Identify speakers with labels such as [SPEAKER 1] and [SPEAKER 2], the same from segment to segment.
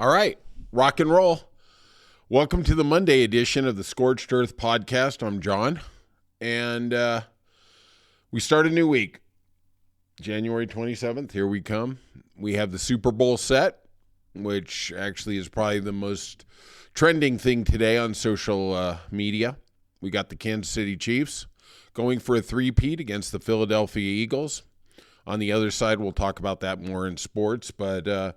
[SPEAKER 1] All right, rock and roll. Welcome to the Monday edition of the Scorched Earth podcast. I'm John, and we start a new week. January 27th, here we come. We have the Super Bowl set, which actually is probably the most trending thing today on social media. We got the Kansas City Chiefs going for a three-peat against the Philadelphia Eagles. On the other side, we'll talk about that more in sports, but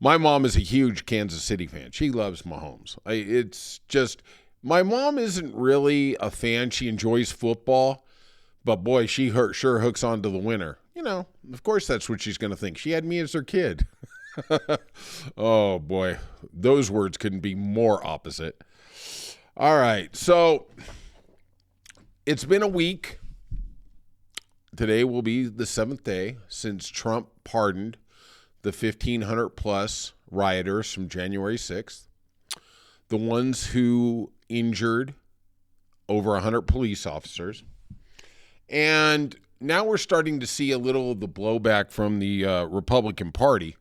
[SPEAKER 1] my mom is a huge Kansas City fan. She loves Mahomes. It's just, my mom isn't really a fan. She enjoys football, but boy, she sure hooks onto the winner. You know, of course that's what she's going to think. She had me as her kid. Oh boy, those words couldn't be more opposite. All right, so it's been a week. Today will be the 7th day since Trump pardoned the 1,500-plus rioters from January 6th, the ones who injured over 100 police officers. And now we're starting to see a little of the blowback from the Republican Party.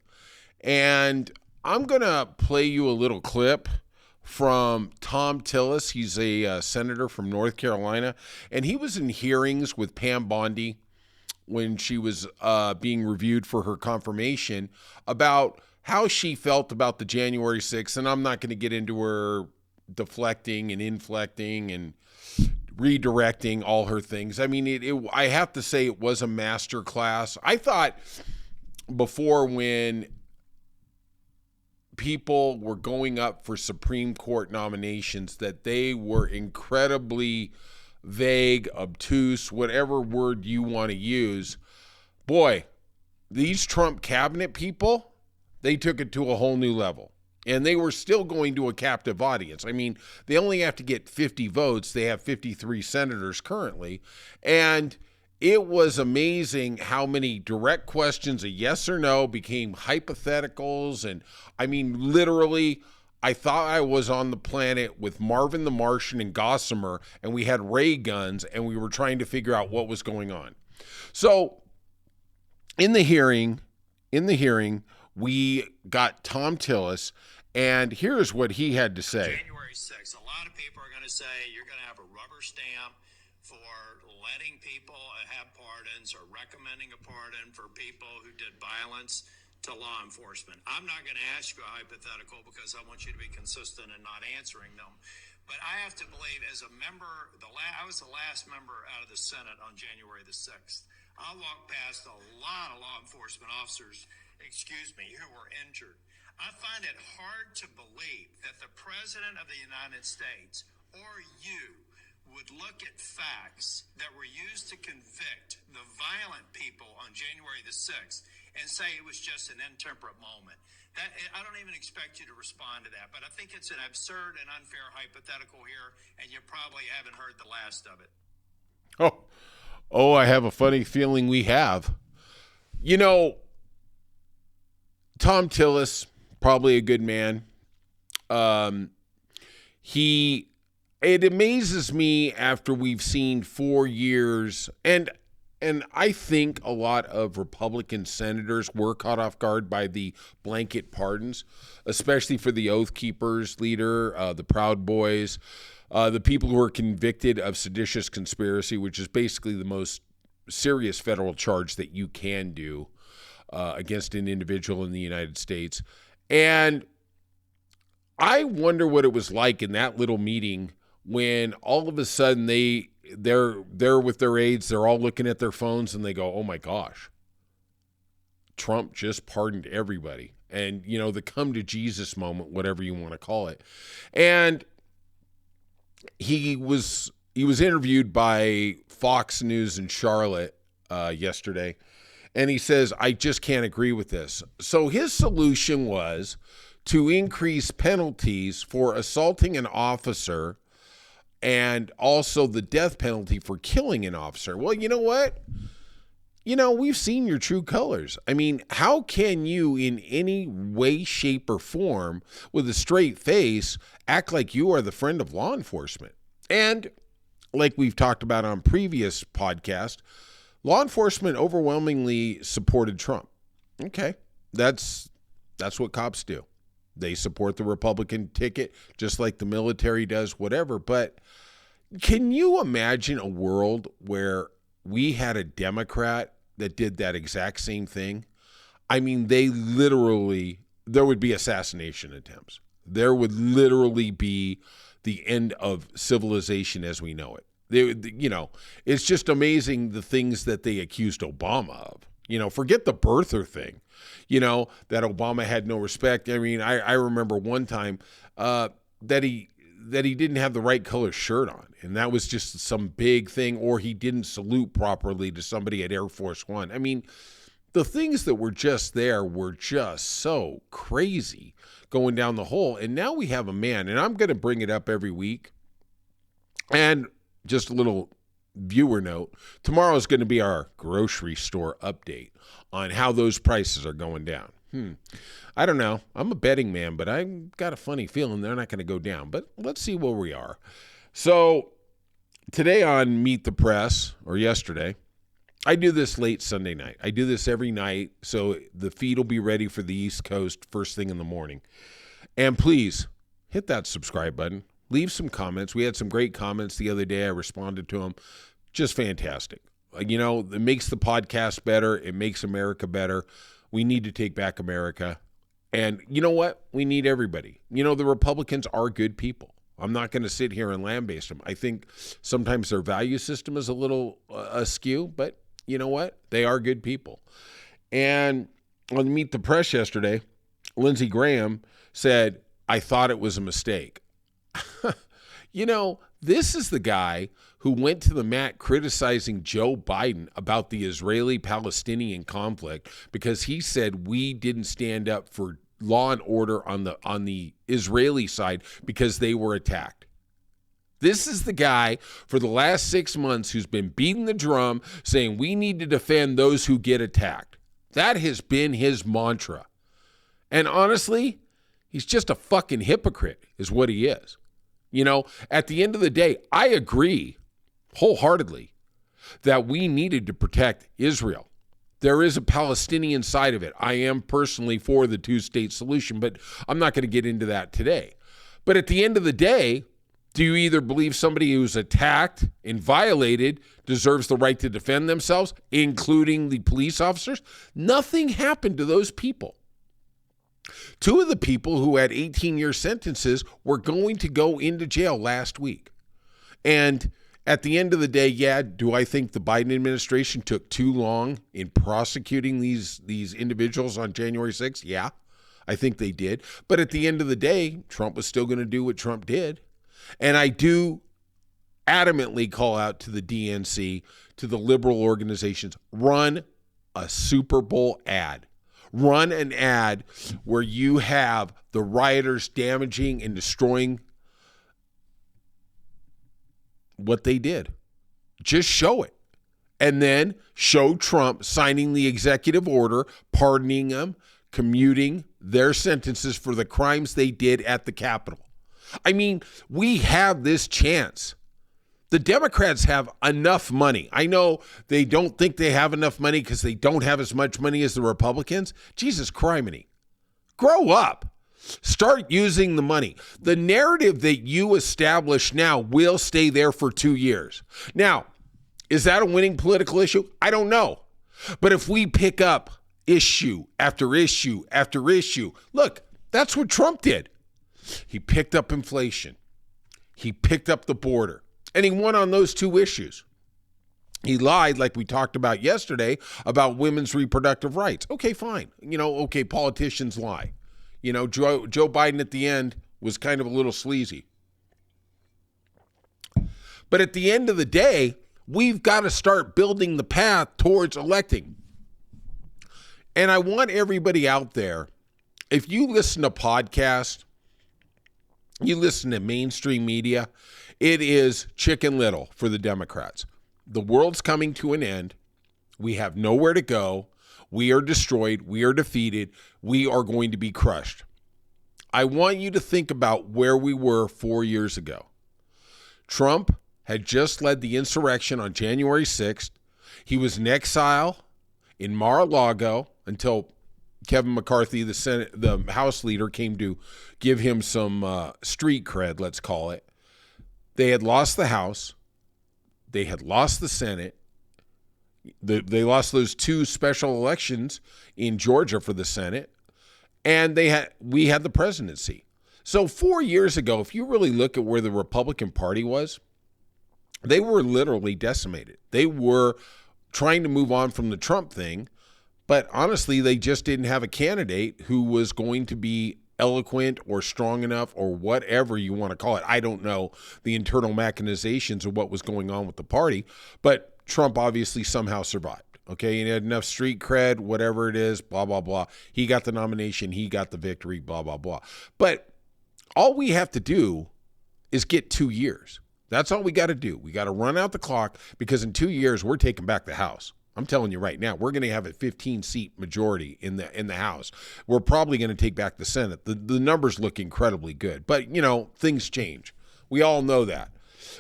[SPEAKER 1] And I'm going to play you a little clip from Tom Tillis. He's a senator from North Carolina, and he was in hearings with Pam Bondi when she was being reviewed for her confirmation about how she felt about the January 6th. And I'm not going to get into her deflecting and inflecting and redirecting all her things. I mean, I have to say it was a master class. I thought before, when people were going up for Supreme Court nominations, that they were incredibly vague, obtuse, whatever word you want to use. Boy, these Trump cabinet people, they took it to a whole new level. And they were still going to a captive audience. I mean, they only have to get 50 votes. They have 53 senators currently. And it was amazing how many direct questions, a yes or no, became hypotheticals. And I mean, literally, I thought I was on the planet with Marvin the Martian and Gossamer, and we had ray guns, and we were trying to figure out what was going on. So in the hearing, we got Tom Tillis, and here's what he had to say.
[SPEAKER 2] January 6th, a lot of people are going to say you're going to have a rubber stamp for letting people have pardons or recommending a pardon for people who did violence to law enforcement. I'm not going to ask you a hypothetical because I want you to be consistent and not answering them. But I have to believe, as a member, I was the last member out of the Senate on January the 6th. I walked past a lot of law enforcement officers, who were injured. I find it hard to believe that the President of the United States or you would look at facts that were used to convict the violent people on January the 6th and say it was just an intemperate moment. I don't even expect you to respond to that, but I think it's an absurd and unfair hypothetical here, and you probably haven't heard the last of it.
[SPEAKER 1] Oh, I have a funny feeling we have. You know, Tom Tillis, probably a good man. It amazes me after we've seen 4 years, and I think a lot of Republican senators were caught off guard by the blanket pardons, especially for the Oath Keepers leader, the Proud Boys, the people who were convicted of seditious conspiracy, which is basically the most serious federal charge that you can do against an individual in the United States. And I wonder what it was like in that little meeting when all of a sudden they're with their aides, they're all looking at their phones, and they go, oh my gosh, Trump just pardoned everybody. And, you know, the come to Jesus moment, whatever you want to call it. And he was interviewed by Fox News in Charlotte yesterday, and he says, I just can't agree with this. So his solution was to increase penalties for assaulting an officer and also the death penalty for killing an officer. Well, you know what? You know, we've seen your true colors. I mean, how can you in any way, shape, or form with a straight face act like you are the friend of law enforcement? And like we've talked about on previous podcasts, law enforcement overwhelmingly supported Trump. Okay, that's what cops do. They support the Republican ticket just like the military does, whatever. But can you imagine a world where we had a Democrat that did that exact same thing? I mean, there would be assassination attempts. There would literally be the end of civilization as we know it. It's just amazing the things that they accused Obama of. Forget the birther thing, that Obama had no respect. I mean, I remember one time that he didn't have the right color shirt on, and that was just some big thing, or he didn't salute properly to somebody at Air Force One. I mean, the things that were just there were just so crazy going down the hole. And now we have a man, and I'm going to bring it up every week. And just a little viewer note, tomorrow is going to be our grocery store update on how those prices are going down. I don't know. I'm a betting man, but I've got a funny feeling they're not going to go down. But let's see where we are. So today on Meet the Press, or yesterday, I do this late Sunday night. I do this every night, so the feed will be ready for the East Coast first thing in the morning. And please, hit that subscribe button. Leave some comments. We had some great comments the other day. I responded to them. Just fantastic. It makes the podcast better. It makes America better. We need to take back America. And you know what? We need everybody. The Republicans are good people. I'm not going to sit here and lambaste them. I think sometimes their value system is a little askew, but you know what? They are good people. And on Meet the Press yesterday, Lindsey Graham said, I thought it was a mistake. This is the guy who went to the mat criticizing Joe Biden about the Israeli-Palestinian conflict because he said we didn't stand up for law and order on the Israeli side because they were attacked. This is the guy for the last 6 months who's been beating the drum saying we need to defend those who get attacked. That has been his mantra. And honestly, he's just a fucking hypocrite is what he is. At the end of the day, I agree wholeheartedly that we needed to protect Israel. There is a Palestinian side of it. I am personally for the two-state solution, but I'm not going to get into that today. But at the end of the day, do you either believe somebody who's attacked and violated deserves the right to defend themselves, including the police officers? Nothing happened to those people. Two of the people who had 18-year sentences were going to go into jail last week. And at the end of the day, do I think the Biden administration took too long in prosecuting these individuals on January 6th? Yeah, I think they did. But at the end of the day, Trump was still going to do what Trump did. And I do adamantly call out to the DNC, to the liberal organizations, run a Super Bowl ad. Run an ad where you have the rioters damaging and destroying what they did. Just show it. And then show Trump signing the executive order, pardoning them, commuting their sentences for the crimes they did at the Capitol. I mean, we have this chance. The Democrats have enough money. I know they don't think they have enough money because they don't have as much money as the Republicans. Jesus criminy. Grow up. Start using the money. The narrative that you establish now will stay there for 2 years. Now, is that a winning political issue? I don't know. But if we pick up issue after issue after issue, look, that's what Trump did. He picked up inflation. He picked up the border. And he won on those two issues. He lied, like we talked about yesterday, about women's reproductive rights. Okay, fine. Politicians lie. Joe Biden at the end was kind of a little sleazy. But at the end of the day, we've got to start building the path towards electing. And I want everybody out there, if you listen to podcasts, you listen to mainstream media, it is Chicken Little for the Democrats. The world's coming to an end. We have nowhere to go. We are destroyed. We are defeated. We are going to be crushed. I want you to think about where we were 4 years ago. Trump had just led the insurrection on January 6th. He was in exile in Mar-a-Lago until Kevin McCarthy, the House leader, came to give him some street cred, let's call it. They had lost the House. They had lost the Senate. They lost those 2 special elections in Georgia for the Senate. And we had the presidency. So 4 years ago, if you really look at where the Republican Party was, they were literally decimated. They were trying to move on from the Trump thing, but honestly, they just didn't have a candidate who was going to be eloquent or strong enough or whatever you want to call it. I don't know the internal machinations of what was going on with the party, but Trump obviously somehow survived. Okay, and he had enough street cred, whatever it is, blah, blah, blah. He got the nomination, he got the victory, blah, blah, blah. But all we have to do is get 2 years. That's all we got to do. We got to run out the clock because in 2 years, we're taking back the House. I'm telling you right now, we're going to have a 15-seat majority in the House. We're probably going to take back the Senate. The numbers look incredibly good. But, things change. We all know that.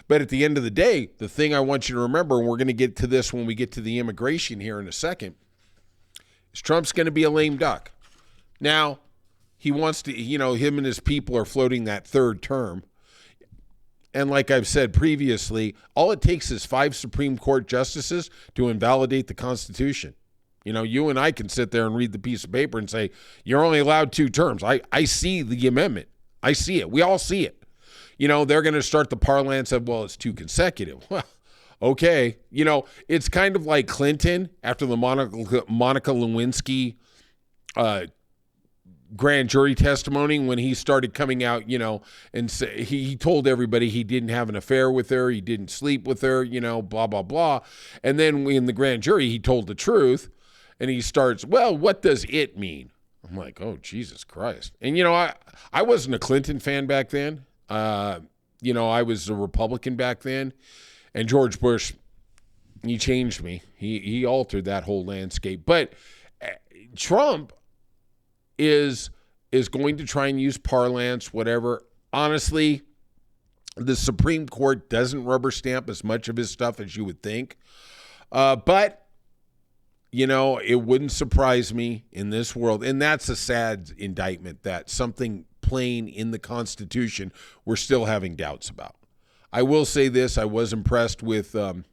[SPEAKER 1] But at the end of the day, the thing I want you to remember, and we're going to get to this when we get to the immigration here in a second, is Trump's going to be a lame duck. Now, he wants to, him and his people are floating that 3rd term. And like I've said previously, all it takes is 5 Supreme Court justices to invalidate the Constitution. You and I can sit there and read the piece of paper and say, you're only allowed 2 terms. I see the amendment. I see it. We all see it. They're going to start the parlance of, well, it's 2 consecutive. Well, okay. It's kind of like Clinton after the Monica Lewinsky grand jury testimony when he started coming out, and say, he told everybody he didn't have an affair with her, he didn't sleep with her, blah, blah, blah. And then in the grand jury, he told the truth, and he starts, well, what does it mean? I'm like, oh, Jesus Christ. And, I wasn't a Clinton fan back then. I was a Republican back then, and George Bush, he changed me. He altered that whole landscape. But Trump is going to try and use parlance, whatever. Honestly, the Supreme Court doesn't rubber stamp as much of his stuff as you would think. But, it wouldn't surprise me in this world. And that's a sad indictment that something plain in the Constitution we're still having doubts about. I will say this. I was impressed with the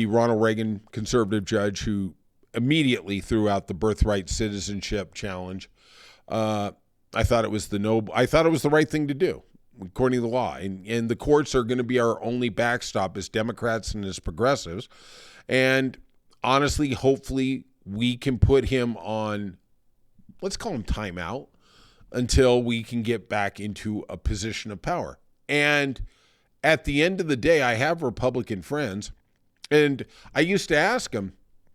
[SPEAKER 1] Ronald Reagan conservative judge who immediately threw out the birthright citizenship challenge. I thought it was the right thing to do according to the law. And the courts are going to be our only backstop as Democrats and as progressives. And honestly, hopefully we can put him on, let's call him timeout until we can get back into a position of power. And at the end of the day, I have Republican friends, and I used to ask them,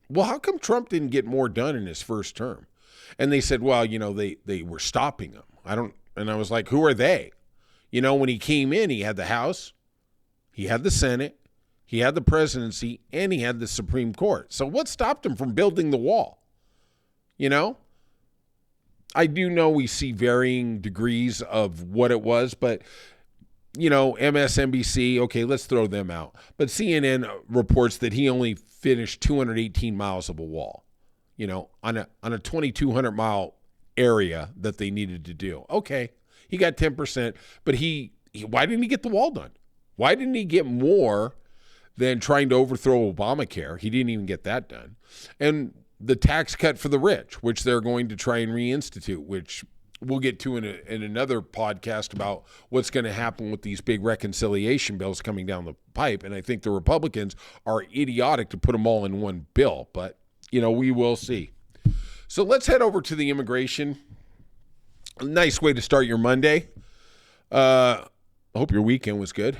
[SPEAKER 1] well, how come Trump didn't get more done in his first term? And they said, well, they were stopping him. And I was like, who are they? When he came in, he had the House, he had the Senate, he had the presidency, and he had the Supreme Court. So what stopped him from building the wall? I do know we see varying degrees of what it was, but MSNBC, okay, let's throw them out. But CNN reports that he only finished 218 miles of a wall, on a 2,200 mile area that they needed to do. Okay, he got 10%, but why didn't he get the wall done? Why didn't he get more than trying to overthrow Obamacare? He didn't even get that done. And the tax cut for the rich, which they're going to try and reinstitute, which we'll get to in another podcast about what's going to happen with these big reconciliation bills coming down the pipe. And I think the Republicans are idiotic to put them all in one bill, but, we will see. So let's head over to the immigration. A nice way to start your Monday. I hope your weekend was good.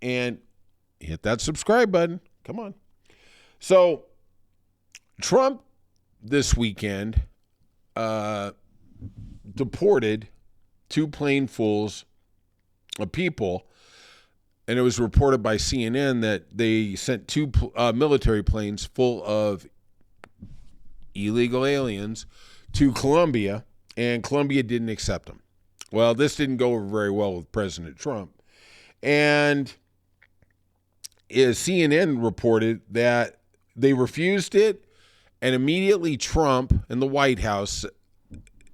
[SPEAKER 1] And hit that subscribe button. Come on. So Trump this weekend deported 2 planefuls of people, and it was reported by CNN that they sent 2 military planes full of illegal aliens to Colombia, and Colombia didn't accept them. Well, this didn't go over very well with President Trump, and CNN reported that they refused it, And immediately Trump and the White House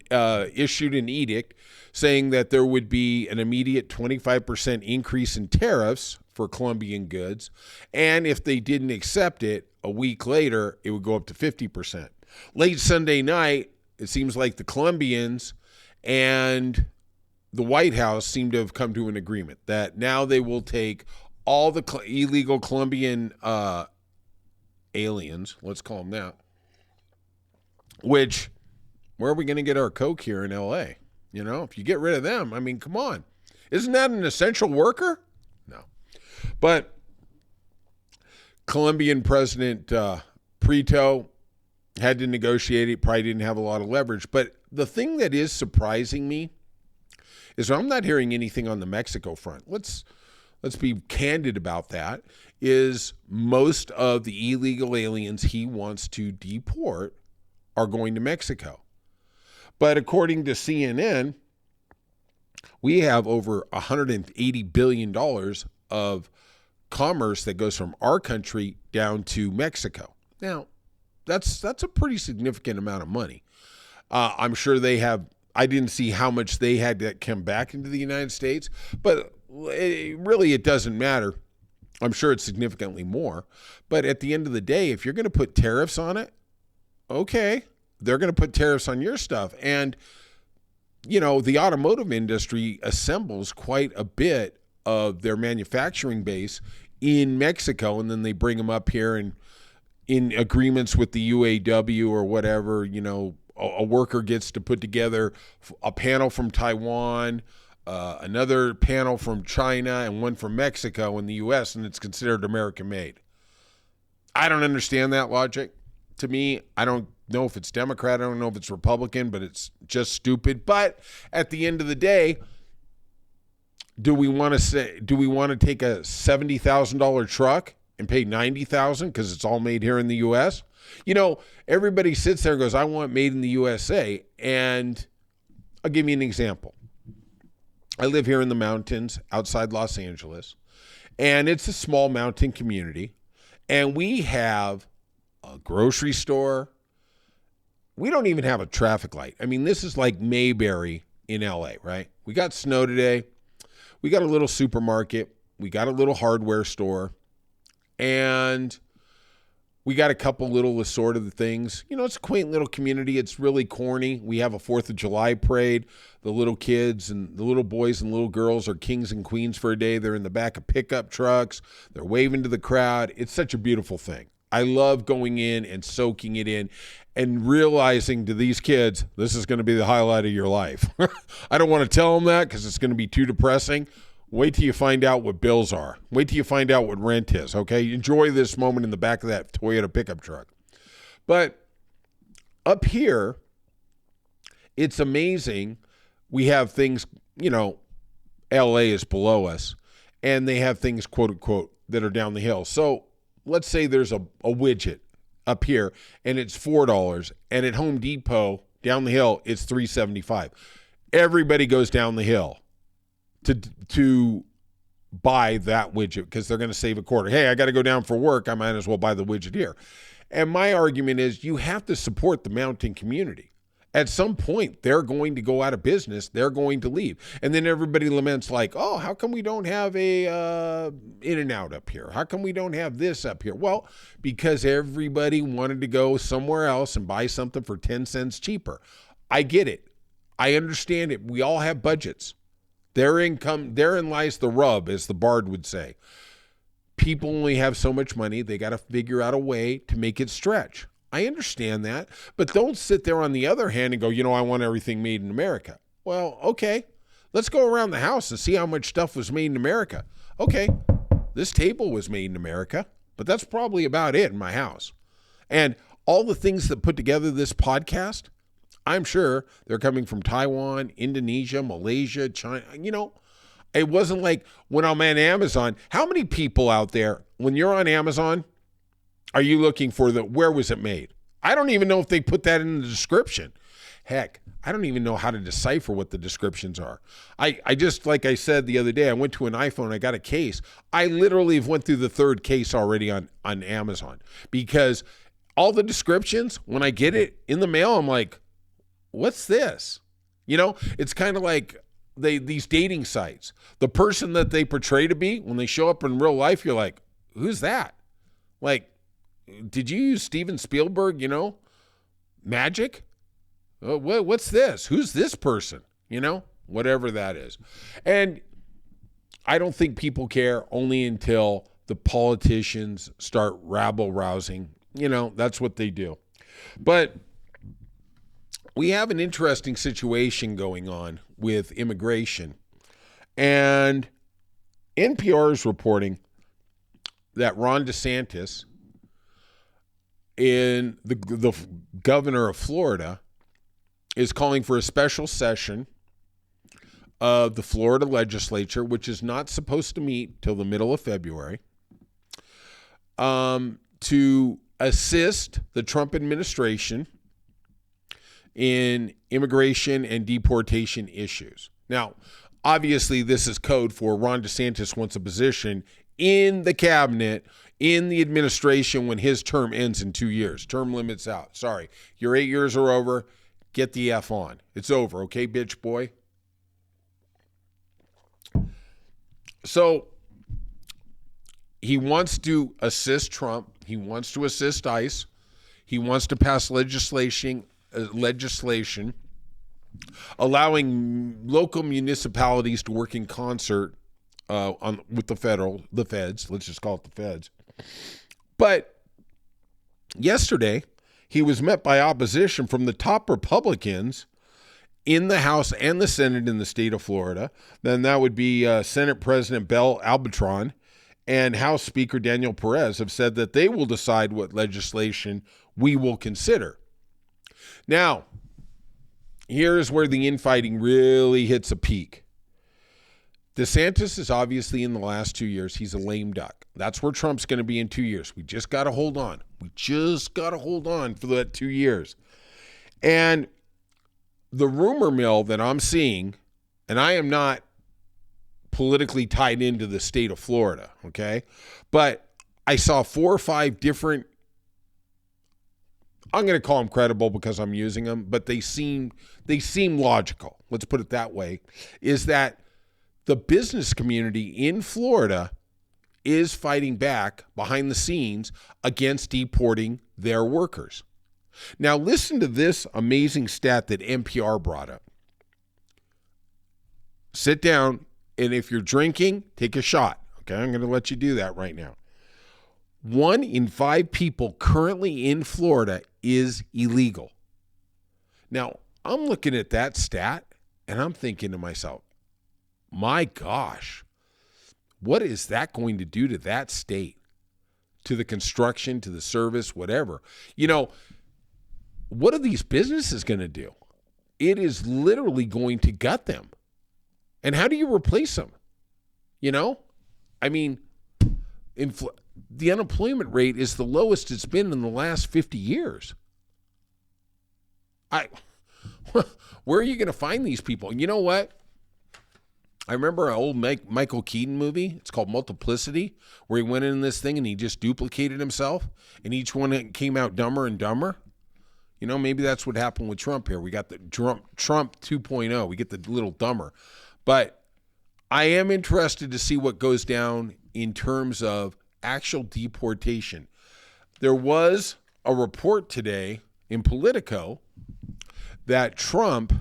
[SPEAKER 1] issued an edict saying that there would be an immediate 25% increase in tariffs for Colombian goods. And if they didn't accept it, a week later, it would go up to 50%. Late Sunday night, it seems like the Colombians and the White House seem to have come to an agreement that now they will take all the illegal Colombian aliens, let's call them that, which, where are we going to get our Coke here in L.A.? You know, if you get rid of them, I mean, come on. Isn't that an essential worker? No. But Colombian President Prieto had to negotiate it, probably didn't have a lot of leverage. But the thing that is surprising me is I'm not hearing anything on the Mexico front. Let's be candid about that, is most of the illegal aliens he wants to deport are going to Mexico. But according to CNN, we have over $180 billion of commerce that goes from our country down to Mexico. Now, that's a pretty significant amount of money. I'm sure they have, I didn't see how much they had to come back into the United States, but it doesn't matter. I'm sure it's significantly more. But at the end of the day, if you're going to put tariffs on it, okay, they're going to put tariffs on your stuff. And, you know, the automotive industry assembles quite a bit of their manufacturing base in Mexico, and then they bring them up here and in agreements with the UAW or whatever, you know, a worker gets to put together a panel from Taiwan, another panel from China, and one from Mexico in the U.S., and it's considered American made. I don't understand that logic. To me, I don't know if it's Democrat, I don't know if it's Republican, but it's just stupid. But at the end of the day, do we want to take a $70,000 truck and pay $90,000 because it's all made here in the U.S.? You know, everybody sits there and goes, I want made in the USA. And I'll give you an example. I live here in the mountains outside Los Angeles, and it's a small mountain community, and we have a grocery store. We don't even have a traffic light. I mean, this is like Mayberry in LA, right? We got snow today. We got a little supermarket. We got a little hardware store. And we got a couple little assorted things. You know, it's a quaint little community. It's really corny. We have a 4th of July parade. The little kids and the little boys and little girls are kings and queens for a day. They're in the back of pickup trucks. They're waving to the crowd. It's such a beautiful thing. I love going in and soaking it in and realizing to these kids, this is going to be the highlight of your life. I don't want to tell them that because it's going to be too depressing. Wait till you find out what bills are. Wait till you find out what rent is, okay? Enjoy this moment in the back of that Toyota pickup truck. But up here, it's amazing. We have things, you know, LA is below us, and they have things, quote unquote, that are down the hill. So let's say there's a widget up here, and it's $4, and at Home Depot, down the hill, it's $3.75. Everybody goes down the hill to buy that widget because they're going to save a quarter. Hey, I got to go down for work. I might as well buy the widget here. And my argument is you have to support the mountain community. At some point, they're going to go out of business. They're going to leave. And then everybody laments like, oh, how come we don't have a In-N-Out up here? How come we don't have this up here? Well, because everybody wanted to go somewhere else and buy something for 10 cents cheaper. I get it. I understand it. We all have budgets. Therein lies the rub, as the bard would say. People only have so much money. They got to figure out a way to make it stretch. I understand that, but don't sit there on the other hand and go, you know, I want everything made in America. Well, okay, let's go around the house and see how much stuff was made in America. Okay, this table was made in America, but that's probably about it in my house. And all the things that put together this podcast, I'm sure they're coming from Taiwan, Indonesia, Malaysia, China. You know, it wasn't like when I'm on Amazon. How many people out there, when you're on Amazon, are you looking for where was it made? I don't even know if they put that in the description. Heck, I don't even know how to decipher what the descriptions are. I just, like I said the other day, I went to an iPhone, I got a case. I literally went through the 3rd case already on Amazon because all the descriptions, when I get it in the mail, I'm like, what's this? You know, it's kind of like these dating sites. The person that they portray to be, when they show up in real life, you're like, who's that? Like, did you use Steven Spielberg, magic? What's this? Who's this person? Whatever that is. And I don't think people care only until the politicians start rabble-rousing. That's what they do. But we have an interesting situation going on with immigration. And NPR is reporting that Ron DeSantis, the governor of Florida, is calling for a special session of the Florida legislature, which is not supposed to meet till the middle of February, to assist the Trump administration in immigration and deportation issues. Now, obviously, this is code for Ron DeSantis wants a position in the cabinet, in the administration when his term ends in 2 years. Term limits out. Sorry, your 8 years are over. Get the F on. It's over, okay, bitch boy? So he wants to assist Trump. He wants to assist ICE. He wants to pass legislation allowing local municipalities to work in concert with the feds. Let's just call it the feds. But yesterday, he was met by opposition from the top Republicans in the House and the Senate in the state of Florida. Then that would be Senate President Bell Albitron and House Speaker Daniel Perez have said that they will decide what legislation we will consider. Now, here's where the infighting really hits a peak. DeSantis is obviously in the last 2 years, he's a lame duck. That's where Trump's going to be in 2 years. We just got to hold on. We just got to hold on for that 2 years. And the rumor mill that I'm seeing, and I am not politically tied into the state of Florida, okay? But I saw 4 or 5 different, I'm going to call them credible because I'm using them, but they seem logical. Let's put it that way, is that the business community in Florida is fighting back behind the scenes against deporting their workers. Now, listen to this amazing stat that NPR brought up. Sit down, and if you're drinking, take a shot. Okay, I'm going to let you do that right now. 1 in 5 people currently in Florida is illegal. Now, I'm looking at that stat, and I'm thinking to myself, my gosh, what is that going to do to that state, to the construction, to the service, whatever? What are these businesses going to do? It is literally going to gut them. And how do you replace them? I mean, the unemployment rate is the lowest it's been in the last 50 years. Where are you going to find these people? And you know what? I remember an old Michael Keaton movie. It's called Multiplicity, where he went in this thing and he just duplicated himself, and each one came out dumber and dumber. Maybe that's what happened with Trump here. We got the Trump 2.0. We get the little dumber. But I am interested to see what goes down in terms of actual deportation. There was a report today in Politico that Trump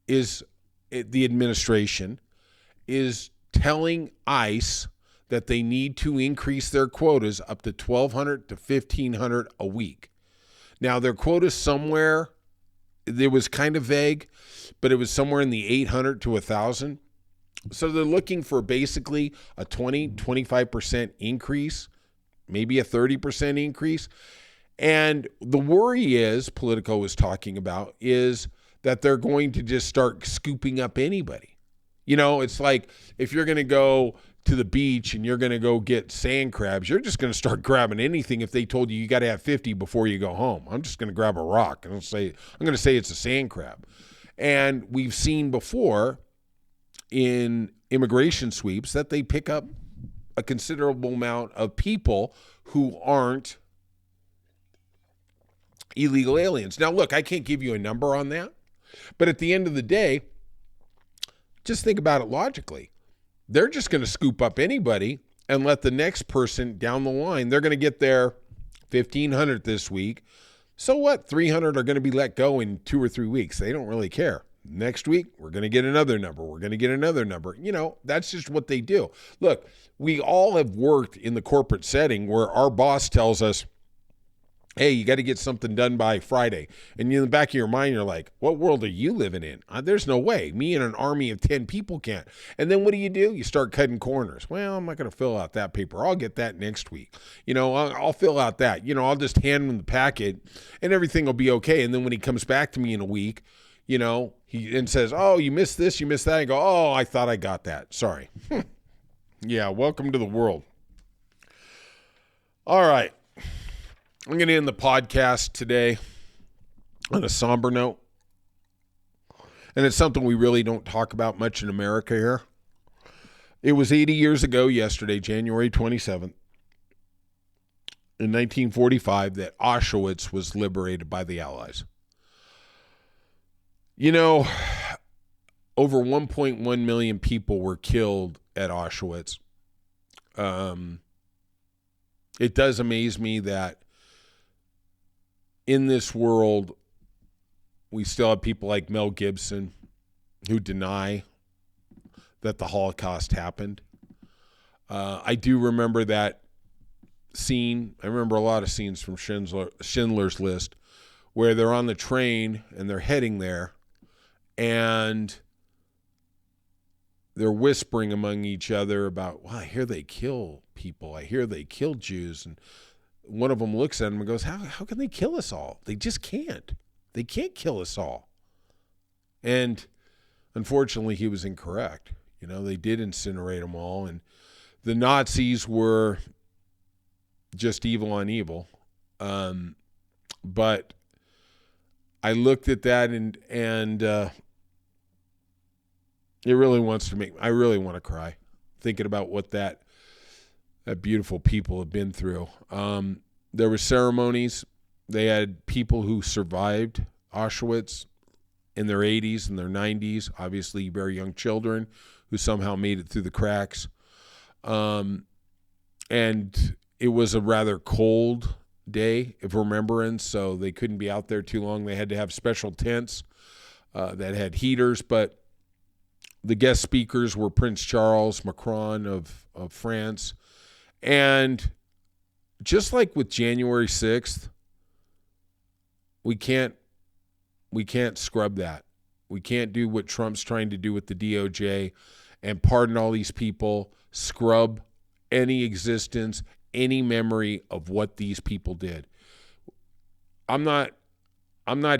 [SPEAKER 1] the administration is telling ICE that they need to increase their quotas up to 1,200 to 1,500 a week. Now, their quota somewhere, it was kind of vague, but it was somewhere in the 800 to 1,000. So they're looking for basically a 25% increase, maybe a 30% increase. And the worry is, Politico was talking about, is that they're going to just start scooping up anybody. It's like if you're going to go to the beach and you're going to go get sand crabs, you're just going to start grabbing anything if they told you got to have 50 before you go home. I'm just going to grab a rock and I'm going to say it's a sand crab. And we've seen before in immigration sweeps that they pick up a considerable amount of people who aren't illegal aliens. Now, look, I can't give you a number on that, but at the end of the day, just think about it logically. They're just going to scoop up anybody and let the next person down the line, they're going to get their 1,500 this week. So what? 300 are going to be let go in 2 or 3 weeks. They don't really care. Next week, we're going to get another number. We're going to get another number. You know, that's just what they do. Look, we all have worked in the corporate setting where our boss tells us, hey, you got to get something done by Friday. And in the back of your mind, you're like, what world are you living in? There's no way. Me and an army of 10 people can't. And then what do? You start cutting corners. Well, I'm not going to fill out that paper. I'll get that next week. You know, I'll fill out that. You know, I'll just hand him the packet and everything will be okay. And then when he comes back to me in a week, you know, and says, oh, you missed this, you missed that. I go, oh, I thought I got that. Sorry. Yeah, welcome to the world. All right. I'm going to end the podcast today on a somber note. And it's something we really don't talk about much in America here. It was 80 years ago yesterday, January 27th, in 1945, that Auschwitz was liberated by the Allies. You know, over 1.1 million people were killed at Auschwitz. It does amaze me that in this world, we still have people like Mel Gibson who deny that the Holocaust happened. I do remember that scene. I remember a lot of scenes from Schindler's List where they're on the train and they're heading there and they're whispering among each other about, well, I hear they kill people. I hear they kill Jews. And one of them looks at him and goes, how can they kill us all? They just can't. They can't kill us all. And unfortunately, he was incorrect. You know, they did incinerate them all. And the Nazis were just evil on evil. But I looked at that and it really I really want to cry thinking about what that beautiful people have been through. There were ceremonies. They had people who survived Auschwitz in their 80s and their 90s, obviously very young children who somehow made it through the cracks. And it was a rather cold day of remembrance, so they couldn't be out there too long. They had to have special tents that had heaters, but the guest speakers were Prince Charles, Macron of France. And just like with January 6th, we can't scrub that. We can't do what Trump's trying to do with the DOJ and pardon all these people, scrub any existence, any memory of what these people did. I'm not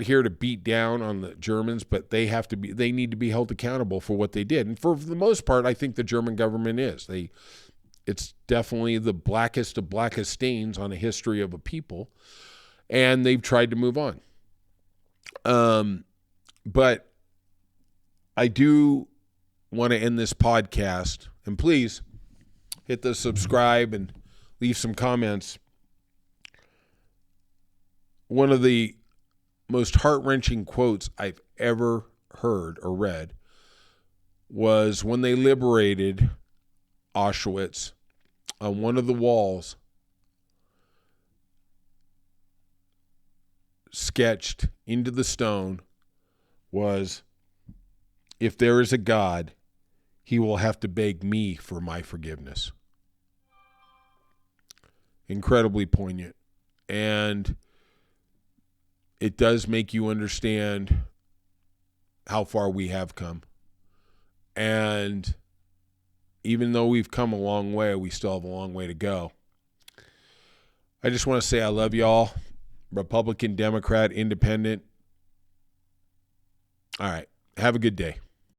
[SPEAKER 1] here to beat down on the Germans, but they need to be held accountable for what they did. And for the most part, I think the German government is. It's definitely the blackest of blackest stains on the history of a people, and they've tried to move on. But I do want to end this podcast, and please hit the subscribe and leave some comments. One of the most heart-wrenching quotes I've ever heard or read was when they liberated Auschwitz. On one of the walls, sketched into the stone, was, if there is a God, he will have to beg me for my forgiveness. Incredibly poignant. And it does make you understand how far we have come. And even though we've come a long way, we still have a long way to go. I just want to say I love y'all. Republican, Democrat, Independent. All right. Have a good day.